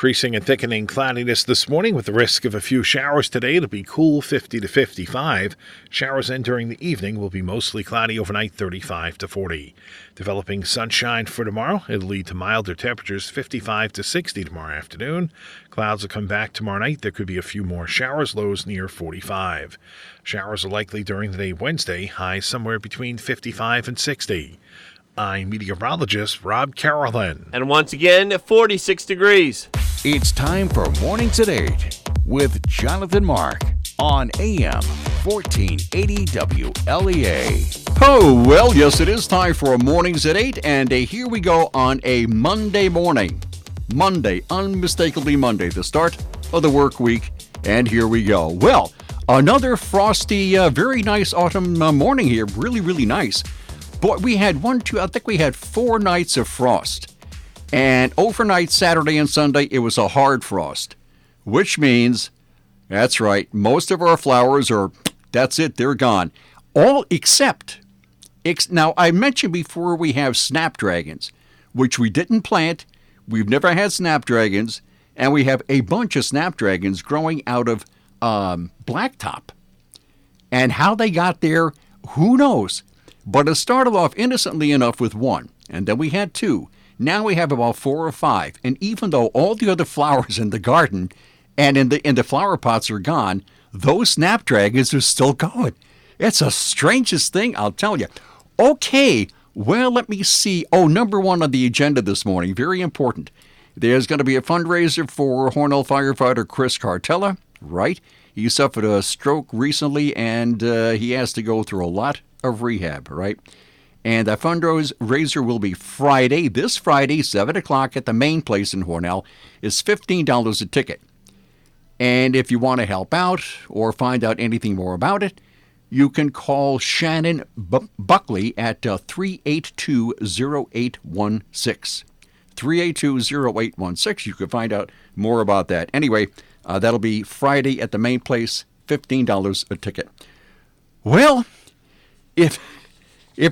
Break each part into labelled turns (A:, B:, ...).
A: Increasing and thickening cloudiness this morning with the risk of a few showers today. It'll be cool 50 to 55. Showers in during the evening will be mostly cloudy overnight 35 to 40. Developing sunshine for tomorrow. It'll lead to milder temperatures 55 to 60 tomorrow afternoon. Clouds will come back tomorrow night. There could be a few more showers, lows near 45. Showers are likely during the day Wednesday, highs somewhere between 55 and 60. I'm meteorologist Rob Carolyn.
B: And once again, 46 degrees.
C: It's time for Mornings at 8 with Jonathan Mark on AM 1480 WLEA.
D: Oh, well, yes, it is time for Mornings at 8, and here we go on a Monday morning. Monday, unmistakably Monday, the start of the work week, and here we go. Well, another frosty, very nice autumn morning here, really nice. Boy, we had I think we had 4 nights of frost. And overnight, Saturday and Sunday, it was a hard frost, which means, that's right, most of our flowers that's it, they're gone. All except, now I mentioned before we have snapdragons, which we didn't plant. We've never had snapdragons, and we have a bunch of snapdragons growing out of blacktop. And how they got there, who knows? But it started off innocently enough with 1, and then we had 2. Now we have about 4 or 5, and even though all the other flowers in the garden and in the flower pots are gone, those snapdragons are still going. It's the strangest thing, I'll tell you. Okay, well, let me see. Oh, number 1 on the agenda this morning, very important. There's going to be a fundraiser for Hornell firefighter Chris Cartella, right? He suffered a stroke recently, and he has to go through a lot of rehab, right? And the fundraiser will be Friday, this Friday, 7 o'clock at the main place in Hornell. It's $15 a ticket. And if you want to help out or find out anything more about it, you can call Shannon Buckley at 382-0816. 382-0816. You can find out more about that. Anyway, that'll be Friday at the main place, $15 a ticket. Well, if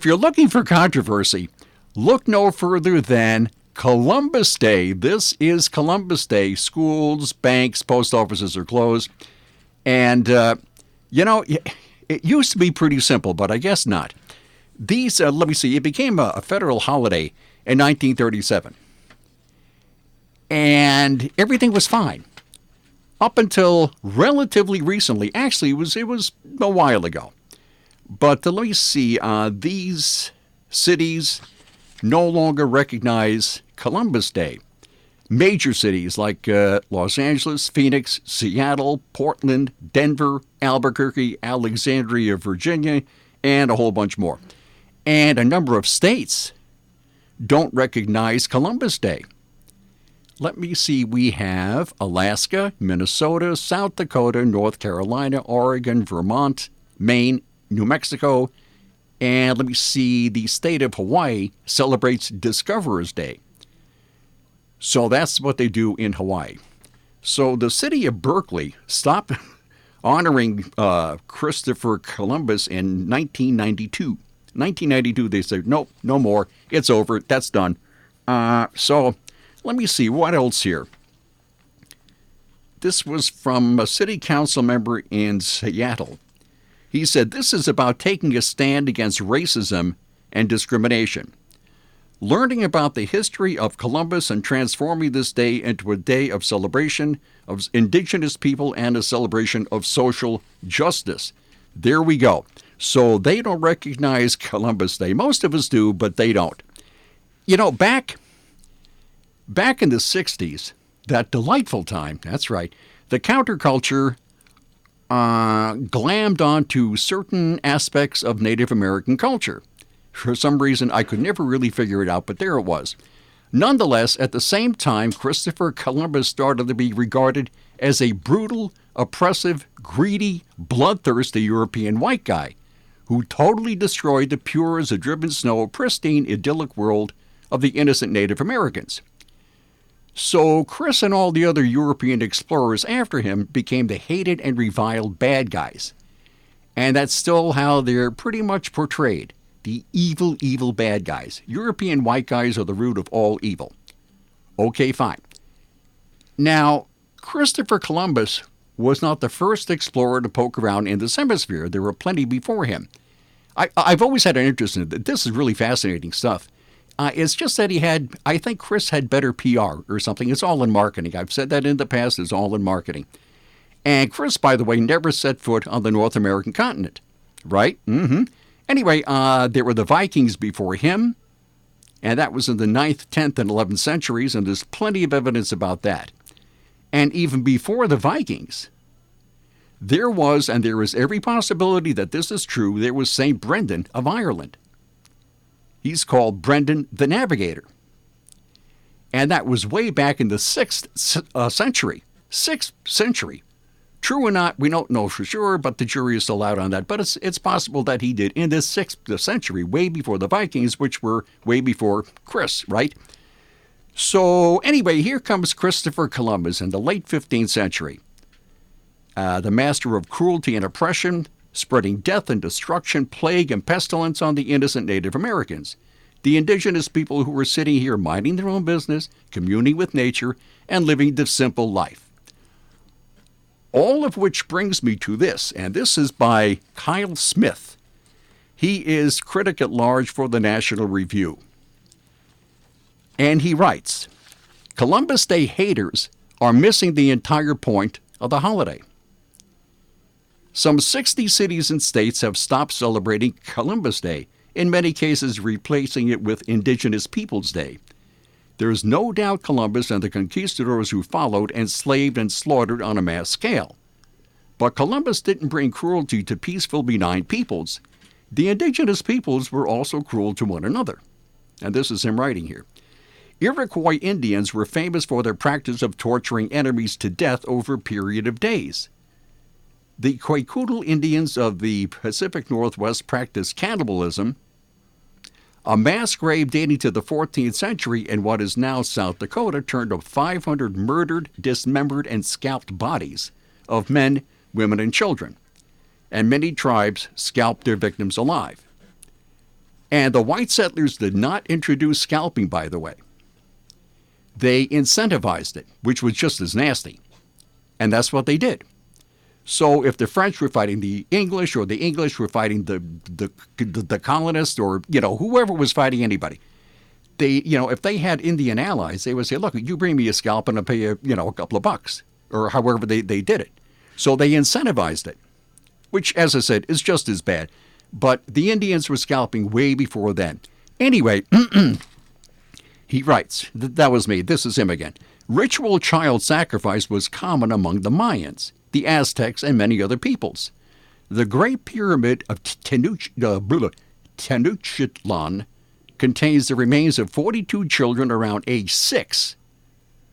D: you're looking for controversy, look no further than Columbus Day. This is Columbus Day. Schools, banks, post offices are closed. And, it used to be pretty simple, but I guess not. These, let me see, it became a federal holiday in 1937. And everything was fine. Up until relatively recently. Actually, it was a while ago. But let me see, these cities no longer recognize Columbus Day. Major cities like Los Angeles, Phoenix, Seattle, Portland, Denver, Albuquerque, Alexandria, Virginia, and a whole bunch more. And a number of states don't recognize Columbus Day. Let me see, we have Alaska, Minnesota, South Dakota, North Carolina, Oregon, Vermont, Maine, New Mexico, and let me see, the state of Hawaii celebrates Discoverers Day. So that's what they do in Hawaii. So the city of Berkeley stopped honoring Christopher Columbus in 1992. 1992, they said, nope, no more. It's over. That's done. So let me see, what else here? This was from a city council member in Seattle. He said, this is about taking a stand against racism and discrimination. Learning about the history of Columbus and transforming this day into a day of celebration of indigenous people and a celebration of social justice. There we go. So they don't recognize Columbus Day. Most of us do, but they don't. Back in the 60s, that delightful time, that's right, the counterculture glammed onto certain aspects of Native American culture. For some reason, I could never really figure it out, but there it was. Nonetheless, at the same time, Christopher Columbus started to be regarded as a brutal, oppressive, greedy, bloodthirsty European white guy who totally destroyed the pure as the driven snow, pristine, idyllic world of the innocent Native Americans. So Chris and all the other European explorers after him became the hated and reviled bad guys. And that's still how they're pretty much portrayed. The evil, evil bad guys. European white guys are the root of all evil. Okay, fine. Now, Christopher Columbus was not the first explorer to poke around in this hemisphere. There were plenty before him. I've always had an interest in it. This is really fascinating stuff. It's just that I think Chris had better PR or something. It's all in marketing. I've said that in the past. It's all in marketing. And Chris, by the way, never set foot on the North American continent. Right? Mm-hmm. Anyway, there were the Vikings before him. And that was in the 9th, 10th, and 11th centuries. And there's plenty of evidence about that. And even before the Vikings, there was, and there is every possibility that this is true, there was St. Brendan of Ireland. He's called Brendan the Navigator. And that was way back in the 6th century. 6th century. True or not, we don't know for sure, but the jury is still out on that. But it's possible that he did in the 6th century, way before the Vikings, which were way before Chris, right? So anyway, here comes Christopher Columbus in the late 15th century. The master of cruelty and oppression, spreading death and destruction, plague and pestilence on the innocent Native Americans, the indigenous people who were sitting here minding their own business, communing with nature, and living the simple life. All of which brings me to this, and this is by Kyle Smith. He is critic at large for the National Review. And he writes, Columbus Day haters are missing the entire point of the holiday. Some 60 cities and states have stopped celebrating Columbus Day, in many cases replacing it with Indigenous Peoples Day. There is no doubt Columbus and the conquistadors who followed enslaved and slaughtered on a mass scale. But Columbus didn't bring cruelty to peaceful, benign peoples. The indigenous peoples were also cruel to one another. And this is him writing here. Iroquois Indians were famous for their practice of torturing enemies to death over a period of days. The Kwakiutl Indians of the Pacific Northwest practiced cannibalism, a mass grave dating to the 14th century in what is now South Dakota turned up 500 murdered, dismembered, and scalped bodies of men, women, and children. And many tribes scalped their victims alive. And the white settlers did not introduce scalping, by the way. They incentivized it, which was just as nasty. And that's what they did. So if the French were fighting the English, or the English were fighting the colonists, or, whoever was fighting anybody, they, if they had Indian allies, they would say, look, you bring me a scalp and I'll pay you, a couple of bucks, or however they did it. So they incentivized it, which, as I said, is just as bad. But the Indians were scalping way before then. Anyway, he writes, that was me, this is him again. Ritual child sacrifice was common among the Mayans, the Aztecs, and many other peoples. The Great Pyramid of Tenochtitlan contains the remains of 42 children around age 6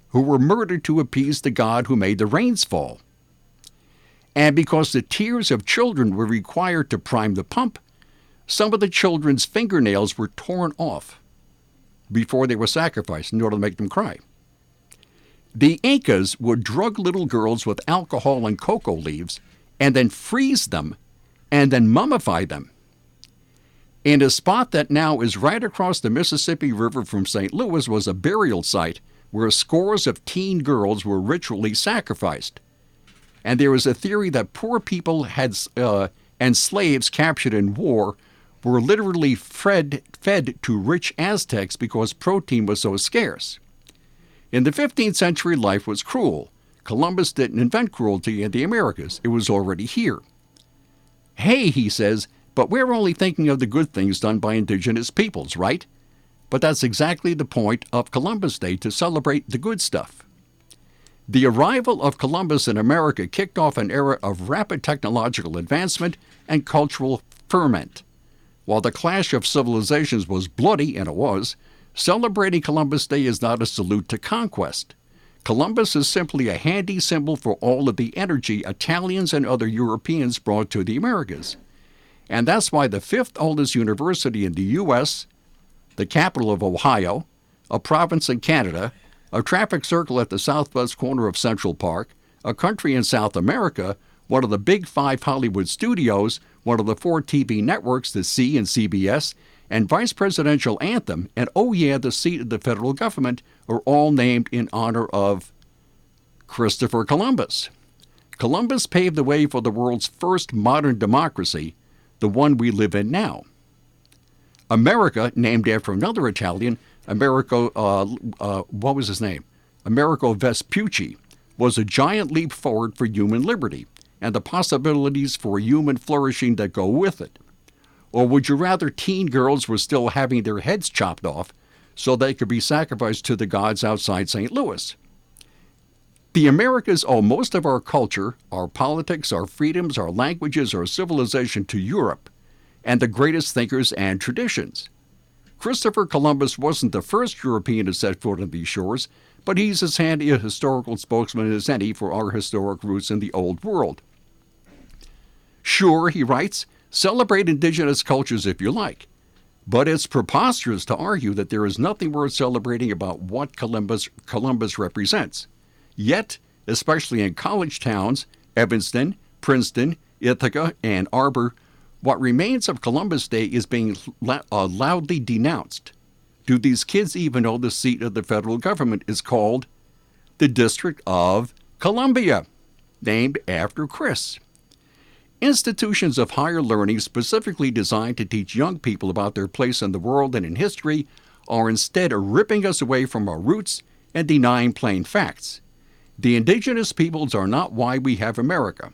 D: who were murdered to appease the god who made the rains fall. And because the tears of children were required to prime the pump, some of the children's fingernails were torn off before they were sacrificed in order to make them cry. The Incas would drug little girls with alcohol and cocoa leaves and then freeze them and then mummify them. In a spot that now is right across the Mississippi River from St. Louis was a burial site where scores of teen girls were ritually sacrificed. And there is a theory that poor people had and slaves captured in war were literally fed to rich Aztecs because protein was so scarce. In the 15th century, life was cruel. Columbus didn't invent cruelty in the Americas. It was already here. Hey, he says, but we're only thinking of the good things done by indigenous peoples, right? But that's exactly the point of Columbus Day, to celebrate the good stuff. The arrival of Columbus in America kicked off an era of rapid technological advancement and cultural ferment. While the clash of civilizations was bloody, and it was, celebrating Columbus Day is not a salute to conquest. Columbus is simply a handy symbol for all of the energy Italians and other Europeans brought to the Americas. And that's why the 5th oldest university in the U.S., the capital of Ohio, a province in Canada, a traffic circle at the southwest corner of Central Park, a country in South America, one of the big 5 Hollywood studios, one of the 4 TV networks, the C and CBS, and vice presidential anthem, and oh yeah, the seat of the federal government, are all named in honor of Christopher Columbus. Columbus paved the way for the world's first modern democracy, the one we live in now. America, named after another Italian, Americo, what was his name? Amerigo Vespucci, was a giant leap forward for human liberty and the possibilities for human flourishing that go with it. Or would you rather teen girls were still having their heads chopped off so they could be sacrificed to the gods outside St. Louis? The Americas owe most of our culture, our politics, our freedoms, our languages, our civilization to Europe and the greatest thinkers and traditions. Christopher Columbus wasn't the first European to set foot on these shores, but he's as handy a historical spokesman as any for our historic roots in the Old World. Sure, he writes, celebrate indigenous cultures if you like, but it's preposterous to argue that there is nothing worth celebrating about what Columbus represents. Yet, especially in college towns, Evanston, Princeton, Ithaca, Ann Arbor, what remains of Columbus Day is being loudly denounced. Do these kids even know the seat of the federal government is called the District of Columbia, named after Chris? Institutions of higher learning specifically designed to teach young people about their place in the world and in history are instead ripping us away from our roots and denying plain facts. The indigenous peoples are not why we have America,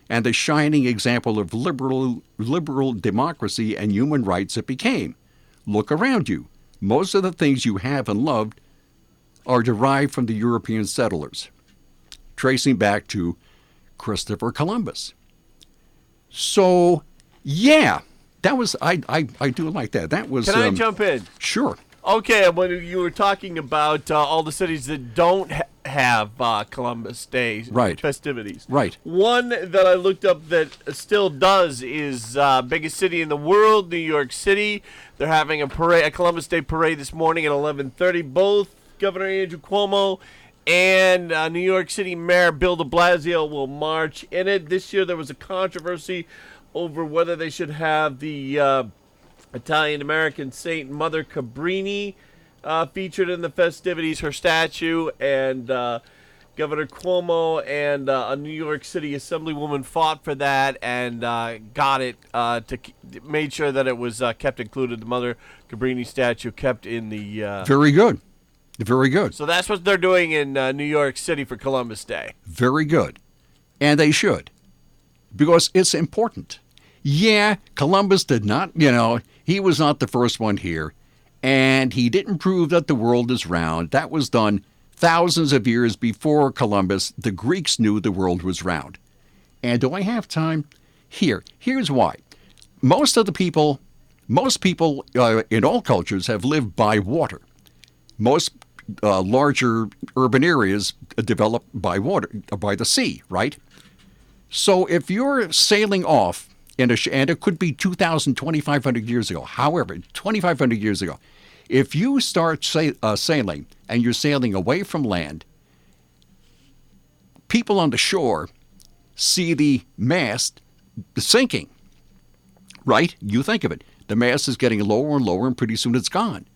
D: and the shining example of liberal democracy and human rights it became. Look around you. Most of the things you have and loved are derived from the European settlers, tracing back to Christopher Columbus. So, yeah, that was, I do like that. That was.
B: Can I jump in?
D: Sure.
B: Okay, when you were talking about all the cities that don't have Columbus Day festivities.
D: Right.
B: One that I looked up that still does is biggest city in the world, New York City. They're having a Columbus Day parade this morning at 11:30. Both Governor Andrew Cuomo and New York City Mayor Bill de Blasio will march in it. This year there was a controversy over whether they should have the Italian-American Saint Mother Cabrini featured in the festivities, her statue, and Governor Cuomo and a New York City Assemblywoman fought for that and got it made sure that it was kept included. The Mother Cabrini statue kept in the.
D: Very good. Very good.
B: So that's what they're doing in New York City for Columbus Day.
D: Very good. And they should, because it's important. Yeah, Columbus did not, he was not the first one here, and he didn't prove that the world is round. That was done thousands of years before Columbus. The Greeks knew the world was round. And do I have time? Here's why. Most people in all cultures have lived by water. Most larger urban areas developed by water, by the sea, right? So if you're sailing off, and it could be 2,000, 2,500 years ago, however, 2,500 years ago, if you start sailing and you're sailing away from land, people on the shore see the mast sinking, right? You think of it. The mast is getting lower and lower, and pretty soon it's gone.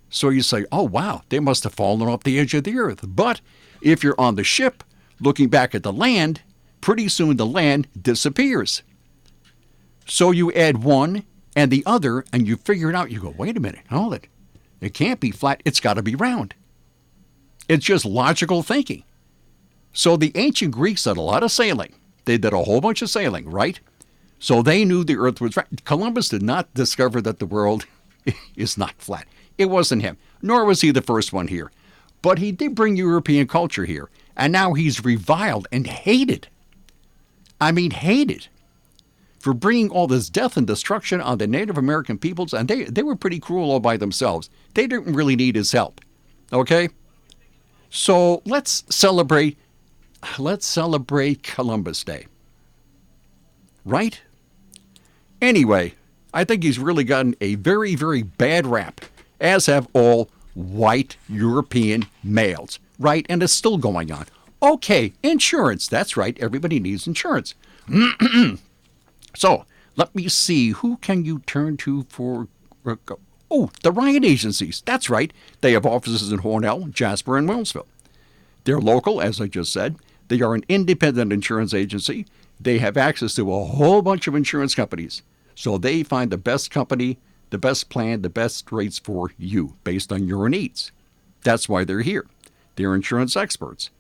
D: So you say, oh, wow, they must have fallen off the edge of the earth. But if you're on the ship looking back at the land, pretty soon the land disappears. So you add one and the other, and you figure it out. You go, wait a minute, hold it. It can't be flat. It's got to be round. It's just logical thinking. So the ancient Greeks did a lot of sailing. They did a whole bunch of sailing, right? So they knew the earth was round. Columbus did not discover that the world is not flat. It wasn't him, nor was he the first one here. But he did bring European culture here, and now he's reviled and hated. I mean, hated. For bringing all this death and destruction on the Native American peoples, and they were pretty cruel all by themselves. They didn't really need his help, okay? So let's celebrate Columbus Day, right? Anyway, I think he's really gotten a very, very bad rap, as have all white European males, right? And it's still going on. Okay, insurance, that's right, everybody needs insurance. So, let me see, who can you turn to for... Oh, the riot agencies. That's right. They have offices in Hornell, Jasper, and Wellsville. They're local, as I just said. They are an independent insurance agency. They have access to a whole bunch of insurance companies. So they find the best company, the best plan, the best rates for you based on your needs. That's why they're here. They're insurance experts.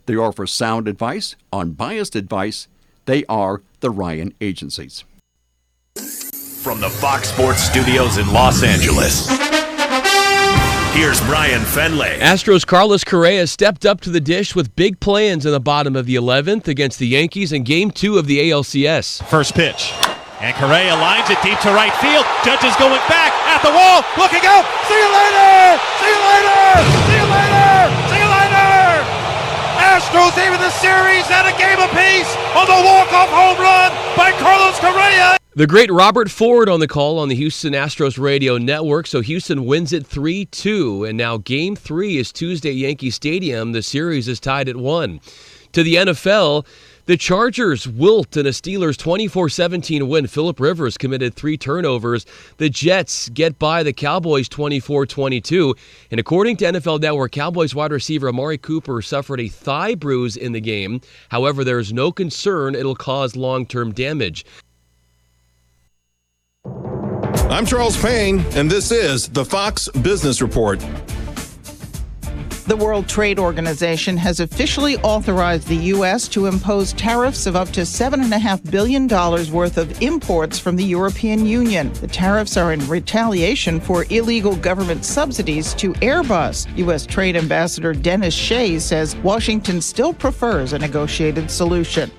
D: They offer sound advice, unbiased advice. They are the Ryan Agencies.
E: From the Fox Sports Studios in Los Angeles, here's Brian Fenley.
F: Astros' Carlos Correa stepped up to the dish with big plans in the bottom of the 11th against the Yankees in Game 2 of the ALCS.
G: First pitch. And Correa lines it deep to right field. Judge is going back at the wall, looking out. See you later! See you later! See you later! See you later! Astros even the series at a game apiece on the walk-off home run by Carlos Correa.
F: The great Robert Ford on the call on the Houston Astros radio network. So Houston wins it 3-2, and now Game 3 is Tuesday at Yankee Stadium. The series is tied at 1. To the NFL, the Chargers wilt in a Steelers 24-17 win. Phillip Rivers committed 3 turnovers. The Jets get by the Cowboys 24-22. And according to NFL Network, Cowboys wide receiver Amari Cooper suffered a thigh bruise in the game. However, there is no concern it'll cause long-term damage.
H: I'm Charles Payne, and this is the Fox Business Report.
I: The World Trade Organization has officially authorized the U.S. to impose tariffs of up to $7.5 billion worth of imports from the European Union. The tariffs are in retaliation for illegal government subsidies to Airbus. U.S. Trade Ambassador Dennis Shea says Washington still prefers a negotiated solution.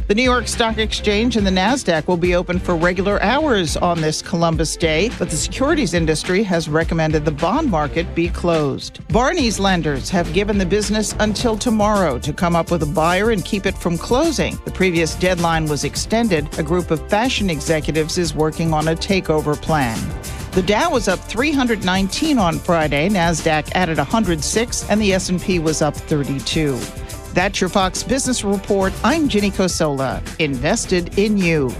I: The New York Stock Exchange and the NASDAQ will be open for regular hours on this Columbus Day, but the securities industry has recommended the bond market be closed. Barney's lenders have given the business until tomorrow to come up with a buyer and keep it from closing. The previous deadline was extended. A group of fashion executives is working on a takeover plan. The Dow was up 319 on Friday, NASDAQ added 106, and the S&P was up 32. That's your Fox Business Report. I'm Ginny Cosola, invested in you.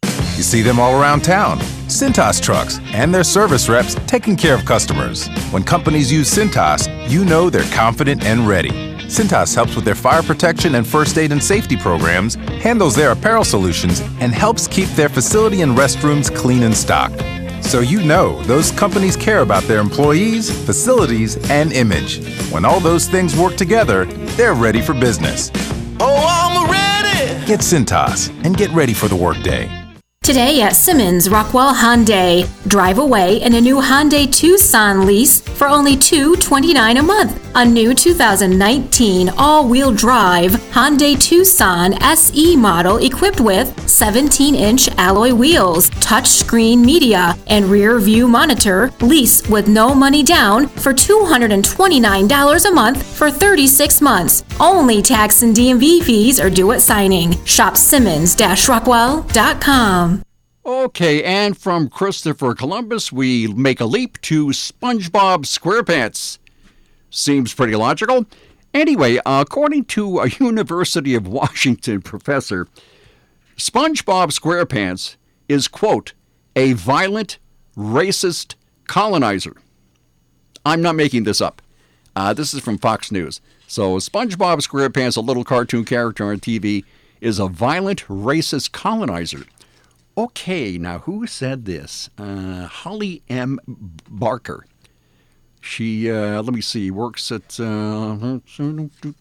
J: You see them all around town. Cintas trucks and their service reps taking care of customers. When companies use Cintas, you know they're confident and ready. Cintas helps with their fire protection and first aid and safety programs, handles their apparel solutions, and helps keep their facility and restrooms clean and stocked. So you know those companies care about their employees, facilities, and image. When all those things work together, they're ready for business.
E: Oh, I'm ready!
J: Get Cintas and get ready for the workday.
K: Today at Simmons Rockwell Hyundai, drive away in a new Hyundai Tucson lease for only $229 a month. A new 2019 all-wheel drive Hyundai Tucson SE model equipped with 17-inch alloy wheels, touchscreen media, and rear view monitor. Lease with no money down for $229 a month for 36 months. Only tax and DMV fees are due at signing. Shop Simmons-Rockwell.com.
D: Okay, and from Christopher Columbus, we make a leap to SpongeBob SquarePants. Seems pretty logical. Anyway, according to a University of Washington professor, SpongeBob SquarePants is, quote, a violent, racist colonizer. I'm not making this up. This is from Fox News. So SpongeBob SquarePants, a little cartoon character on TV, is a violent, racist colonizer. Okay, now who said this? Holly M. Barker. She, let me see, works at the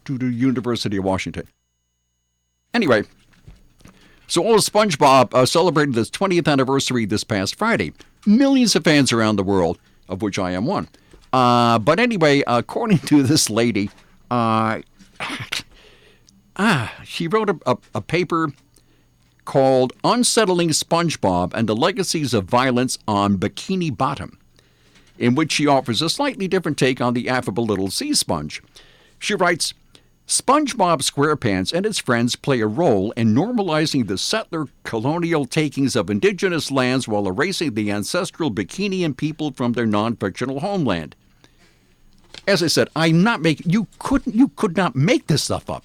D: University of Washington. Anyway, so all of SpongeBob celebrated its 20th anniversary this past Friday. Millions of fans around the world, of which I am one. But anyway, according to this lady, she wrote a paper called Unsettling SpongeBob and the Legacies of Violence on Bikini Bottom, in which she offers a slightly different take on the affable little sea sponge. She writes, SpongeBob SquarePants and its friends play a role in normalizing the settler colonial takings of indigenous lands while erasing the ancestral Bikinian people from their non-fictional homeland. As I said, you could not make this stuff up.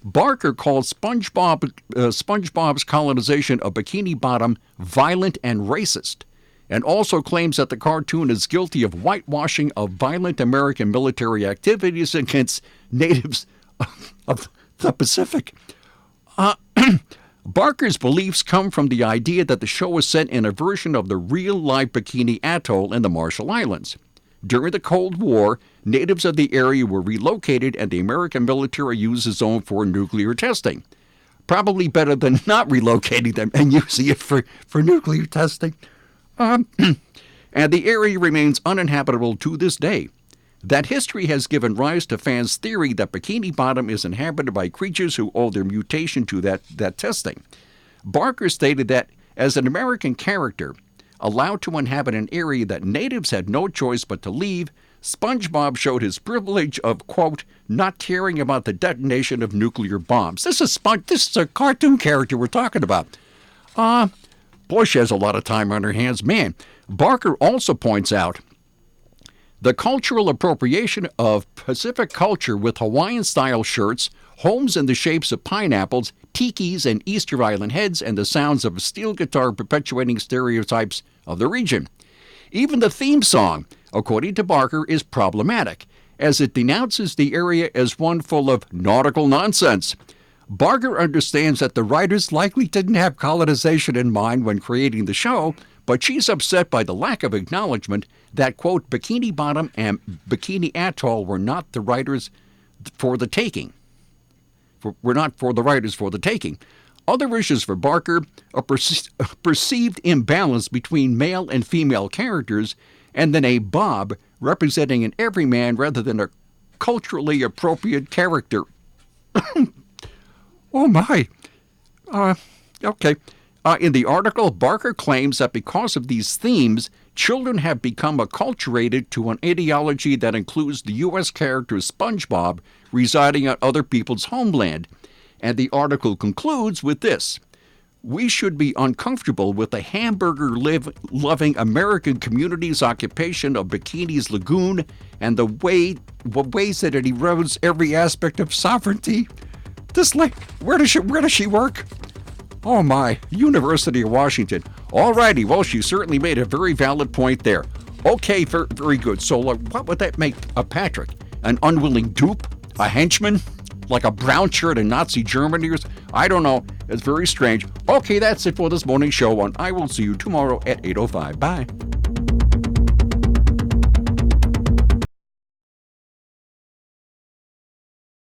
D: Barker called SpongeBob's colonization of Bikini Bottom violent and racist, and also claims that the cartoon is guilty of whitewashing of violent American military activities against natives of the Pacific. Barker's beliefs come from the idea that the show was set in a version of the real-life Bikini Atoll in the Marshall Islands. During the Cold War, natives of the area were relocated and the American military used the zone for nuclear testing. Probably better than not relocating them and using it for nuclear testing. And the area remains uninhabitable to this day. That history has given rise to fans' theory that Bikini Bottom is inhabited by creatures who owe their mutation to that testing. Barker stated that, as an American character, allowed to inhabit an area that natives had no choice but to leave, SpongeBob showed his privilege of, quote, not caring about the detonation of nuclear bombs. This is a cartoon character we're talking about. Boy, she has a lot of time on her hands. Man, Barker also points out the cultural appropriation of Pacific culture with Hawaiian-style shirts, homes in the shapes of pineapples, tikis and Easter Island heads, and the sounds of a steel guitar perpetuating stereotypes of the region. Even the theme song, according to Barker, is problematic, as it denounces the area as one full of nautical nonsense. Barker understands that the writers likely didn't have colonization in mind when creating the show, but she's upset by the lack of acknowledgement that, quote, Bikini Bottom and Bikini Atoll were not the writers for the taking. Were not for the writers for the taking. Other issues for Barker, a perceived imbalance between male and female characters, and then a Bob representing an everyman rather than a culturally appropriate character. Oh, my. Okay. In the article, Barker claims that because of these themes, children have become acculturated to an ideology that includes the U.S. character SpongeBob residing on other people's homeland. And the article concludes with this: we should be uncomfortable with the hamburger-loving American community's occupation of Bikini's lagoon and the ways that it erodes every aspect of sovereignty. Where does she work? Oh my, University of Washington. All righty, well, she certainly made a very valid point there. Okay, very good. So what would that make a Patrick? An unwilling dupe? A henchman? Like a brown shirt in Nazi Germany? I don't know. It's very strange. Okay, that's it for this morning show, and I will see you tomorrow at 8:05. Bye.